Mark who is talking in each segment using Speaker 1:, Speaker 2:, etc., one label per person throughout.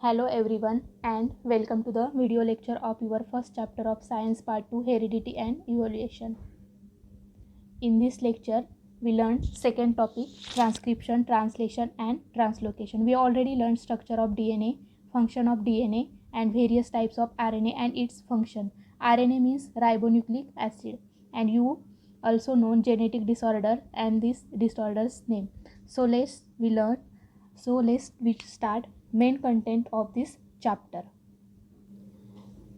Speaker 1: Hello everyone and welcome to the video lecture of your first chapter of Science Part 2 Heredity and Evolution. In this lecture we learned second topic transcription, translation and translocation. We already learned structure of DNA, function of DNA and various types of RNA and its function. RNA means ribonucleic acid and you also know genetic disorder and this disorder's name. So let's start main content of this chapter.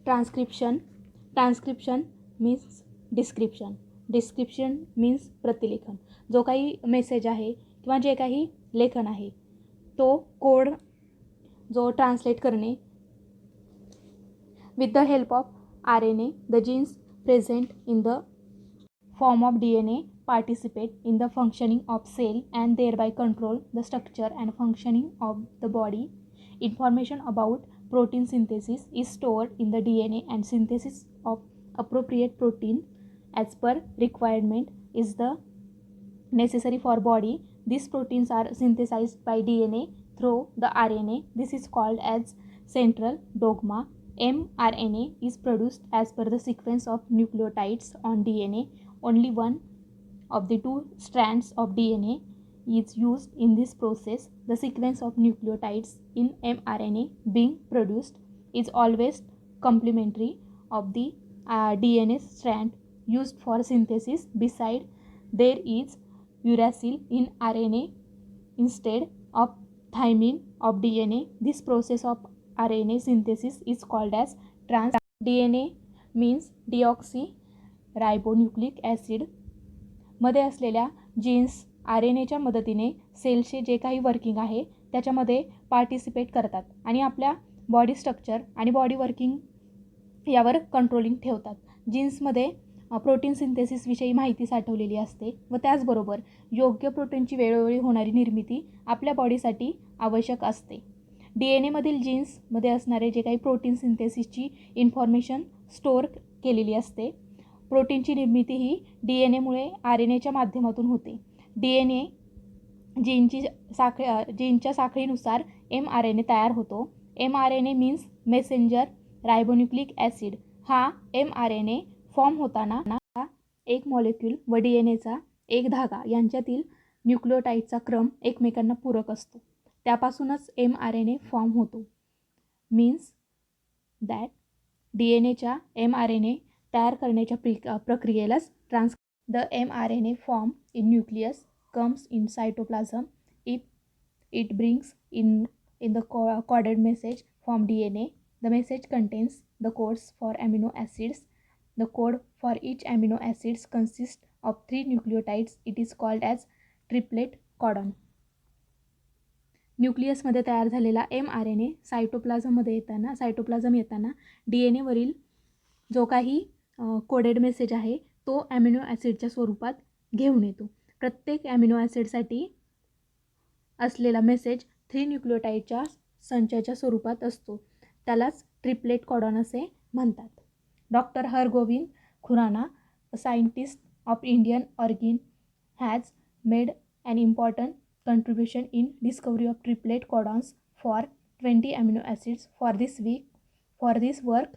Speaker 1: Transcription means description means प्रतिलेखन. जो काही message आहे किंवा जे काही लेखन आहे तो कोड जो ट्रान्सलेट करणे with the help of RNA. The genes present in the form of DNA participate in the functioning of cell and thereby control the structure and functioning of the body. Information about protein synthesis is stored in the DNA and synthesis of appropriate protein as per requirement is the necessary for body. These proteins are synthesized by DNA through the RNA. This is called as central dogma. mRNA is produced as per the sequence of nucleotides on DNA. Only one of the two strands of DNA is used in this process. The sequence of nucleotides in mRNA being produced is always complementary of the DNA strand used for synthesis. Beside, there is uracil in RNA instead of thymine of DNA. This process of RNA synthesis is called as trans. DNA means deoxyribonucleic acid मध्ये असलेल्या jeans RNAच्या मदतीने सेलचे जे काही working आहे त्याच्यामध्ये participate करतात आणि आपल्या बॉडी स्ट्रक्चर आणि बॉडी वर्किंग यावर कंट्रोलिंग ठेवतात. जीन्समध्ये प्रोटीन सिंथेसिसविषयी माहिती साठवलेली असते व त्याचबरोबर योग्य प्रोटीनची वेळोवेळी होणारी निर्मिती आपल्या बॉडीसाठी आवश्यक असते. DNAमधील जीन्समध्ये असणारे जे काही प्रोटीन सिंथेसिसची इन्फॉर्मेशन स्टोअर केलेली असते. प्रोटीनची निर्मिती ही DNAमुळे RNAच्या माध्यमातून होते. DNA जीनच्या साखळीनुसार mRNA तयार होतो. mRNA means messenger ribonucleic acid. हा mRNA फॉर्म होताना एक मॉलिक्यूल व DNAचा एक धागा यांच्यातील न्यूक्लियोटाइडचा क्रम एकमेकांना पूरक असतो. त्यापासूनच mRNA फॉर्म होतो. मीन्स दॅट DNAच्या mRNA तयार करण्याच्या प्रक्रियेलाच The mRNA form in nucleus comes in cytoplasm if it brings in the coded message from DNA. The message contains the codes for amino acids. The code for each amino acids consists of 3 nucleotides. It is called as triplet codon. न्यूक्लियसमध्ये तयार झालेला mRNA cytoplasm येताना DNAवरील जो काही coded message आहे तो amino ॲसिडच्या स्वरूपात घेऊन येतो. प्रत्येक ॲमिनो ॲसिडसाठी असलेला मेसेज 3 न्यूक्लियोटाइडच्या संचाच्या स्वरूपात असतो. त्यालाच ट्रिपलेट कॉडॉन असे म्हणतात. Doctor Hargobind Khorana, a scientist of Indian origin, has made an important contribution in discovery of triplet codons for 20 amino acids. For this work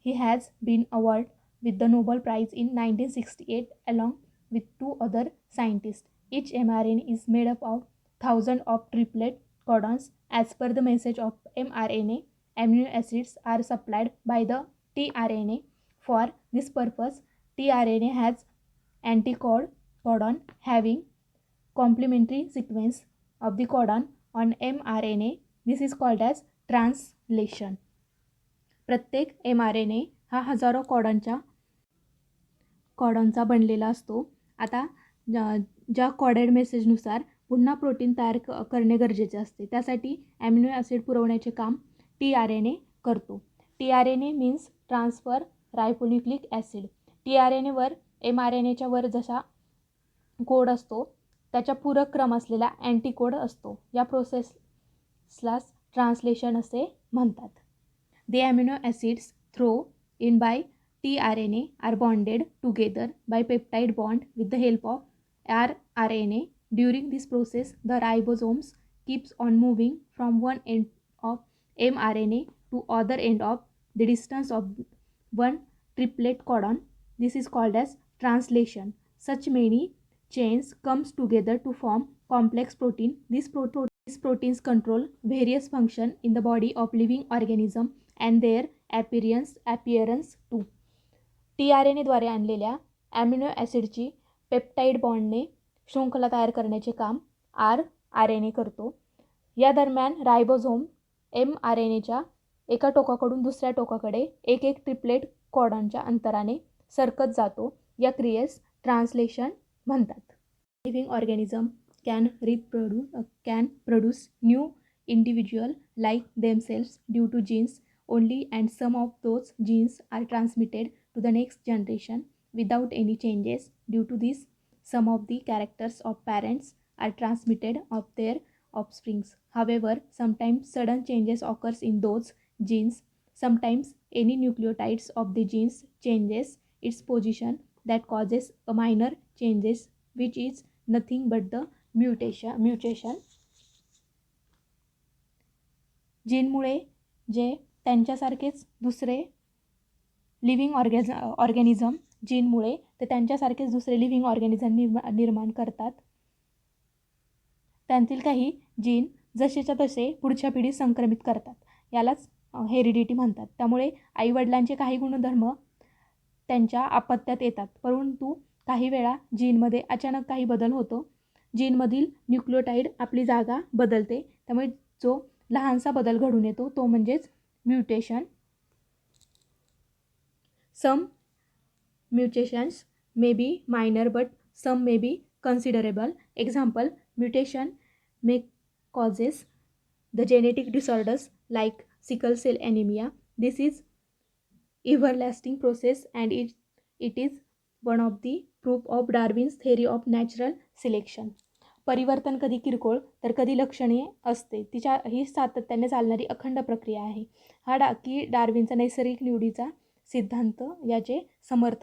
Speaker 1: he has been awarded with the Nobel Prize in 1968 along with 2 other scientists. Each mRNA is made up of thousands of triplet codons. As per the message of mRNA, amino acids are supplied by the tRNA. For this purpose, tRNA has anticodon having complementary sequence of the codon on mRNA. This is called as translation. प्रत्येक mRNA हा हजारो कॉडॉनचा बनलेला असतो. आता ज्या coded मेसेजनुसार पुन्हा protein तयार करणे गरजेचे असते त्यासाठी ॲमिनो ॲसिड पुरवण्याचे काम tRNA करतो. tRNA means transfer ribonucleic acid. tRNAवर mRNAच्या वर जसा कोड असतो त्याच्या पूरक क्रम असलेला अँटीकोड असतो. या प्रोसेसलाच ट्रान्सलेशन असे म्हणतात. The amino acids thrown in by tRNA are bonded together by peptide bond with the help of rRNA. During this process, the ribosomes keeps on moving from one end of mRNA to other end of the distance of one triplet codon. This is called as translation. Such many chains comes together to form complex protein. These proteins control various function in the body of living organism and their appearance too. tRNA द्वारे आणलेल्या amino ॲसिडची peptide बॉन्डने शृंखला तयार करण्याचे काम RNA करतो. या दरम्यान ribosome mRNAच्या एका टोकाकडून दुसऱ्या टोकाकडे एक ट्रिपलेट कॉडॉनच्या अंतराने सरकत जातो. या क्रियेस ट्रान्सलेशन म्हणतात. Living organism can produce new individual like themselves due to genes only, and some of those genes are transmitted to the next generation without any changes. Due to this, some of the characters of parents are transmitted of their offsprings. However, sometimes sudden changes occurs in those genes. Sometimes any nucleotides of the genes changes its position that causes a minor changes, which is nothing but the mutation. जीनमुळे जे त्यांच्यासारखेच दुसरे living organism जीनमुळे ते त्यांच्यासारखेच दुसरे living organism निर्माण करतात. त्यांतील काही gene जसेच्या तसे पुढच्या पिढीत संक्रमित करतात. यालाच हेरिडिटी म्हणतात. त्यामुळे आईवडिलांचे काही गुणधर्म त्यांच्या अपत्यात येतात, परंतु काही वेळा जीनमध्ये अचानक काही बदल होतो. जीनमधील न्यूक्लियोटाईड आपली जागा बदलते. त्यामुळे जो लहानसा बदल घडून येतो तो म्हणजेच mutation. Some mutations may be minor but some may be considerable. Example, mutation may causes the genetic disorders like sickle cell anemia. This is everlasting process and it is one of the proof of Darwin's theory of natural selection. परिवर्तन कधी किरकोळ तर कधी लक्षणीय असते. ही सातत्याने चालणारी अखंड प्रक्रिया आहे. हा डार्विनचा नैसर्गिक निवडीचा सिद्धांत याचे समर्थन